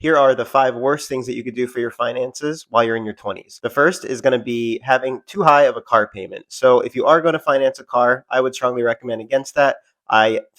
Here are the 5 worst things that you could do for your finances while you're in your 20s. The first is going to be having too high of a car payment. So if you are going to finance a car, I would strongly recommend against that.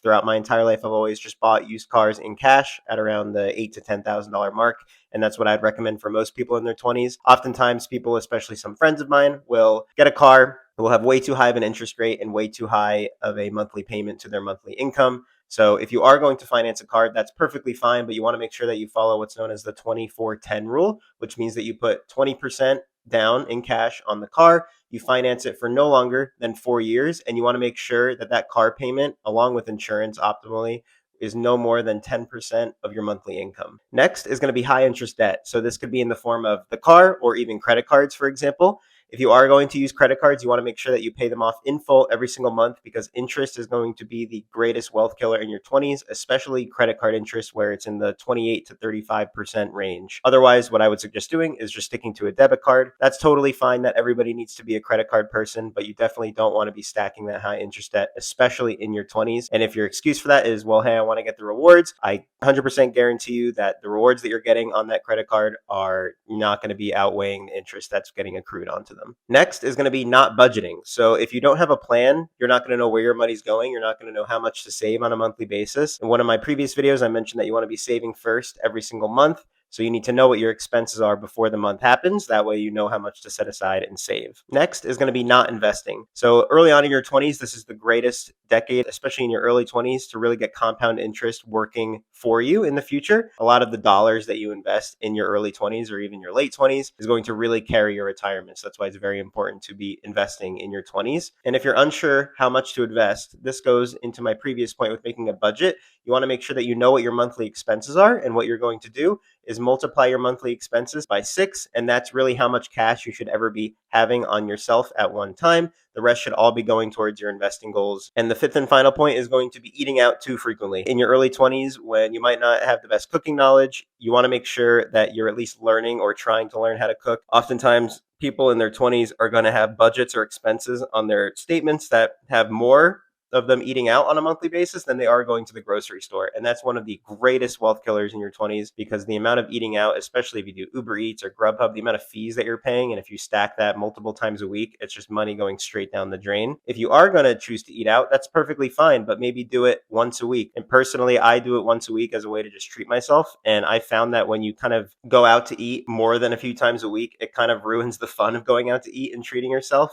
Throughout my entire life, I've always just bought used cars in cash at around the $8,000 to $10,000 mark. And that's what I'd recommend for most people in their 20s. Oftentimes, people, especially some friends of mine, will get a car, will have way too high of an interest rate and way too high of a monthly payment to their monthly income. So if you are going to finance a car, that's perfectly fine, but you want to make sure that you follow what's known as the 24/10 rule, which means that you put 20% down in cash on the car. You finance it for no longer than 4 years, and you want to make sure that that car payment, along with insurance optimally, is no more than 10% of your monthly income. Next is going to be high interest debt. So this could be in the form of the car or even credit cards, for example. If you are going to use credit cards, you want to make sure that you pay them off in full every single month, because interest is going to be the greatest wealth killer in your 20s, especially credit card interest, where it's in the 28 to 35% range. Otherwise, what I would suggest doing is just sticking to a debit card. That's totally fine. That everybody needs to be a credit card person, but you definitely don't want to be stacking that high interest debt, especially in your 20s. And if your excuse for that is, well, hey, I want to get the rewards, I 100% guarantee you that the rewards that you're getting on that credit card are not going to be outweighing the interest that's getting accrued onto them. Next is going to be not budgeting. So if you don't have a plan, you're not going to know where your money's going. You're not going to know how much to save on a monthly basis. In one of my previous videos, I mentioned that you want to be saving first every single month. So you need to know what your expenses are before the month happens. That way you know how much to set aside and save. Next is going to be not investing. So early on in your 20s, this is the greatest decade, especially in your early 20s, to really get compound interest working for you in the future. A lot of the dollars that you invest in your early 20s or even your late 20s is going to really carry your retirement. So that's why it's very important to be investing in your 20s. And if you're unsure how much to invest, this goes into my previous point with making a budget. You want to make sure that you know what your monthly expenses are, and what you're going to do is multiply your monthly expenses by 6, and that's really how much cash you should ever be having on yourself at one time. The rest should all be going towards your investing goals. And the fifth and final point is going to be eating out too frequently. In your early 20s, when you might not have the best cooking knowledge, you want to make sure that you're at least learning or trying to learn how to cook. Oftentimes, people in their 20s are going to have budgets or expenses on their statements that have more of them eating out on a monthly basis than they are going to the grocery store. And that's one of the greatest wealth killers in your 20s, because the amount of eating out, especially if you do Uber Eats or Grubhub, the amount of fees that you're paying, and if you stack that multiple times a week, it's just money going straight down the drain. If you are going to choose to eat out, that's perfectly fine, but maybe do it once a week. And personally, I do it once a week as a way to just treat myself. And I found that when you kind of go out to eat more than a few times a week, it kind of ruins the fun of going out to eat and treating yourself.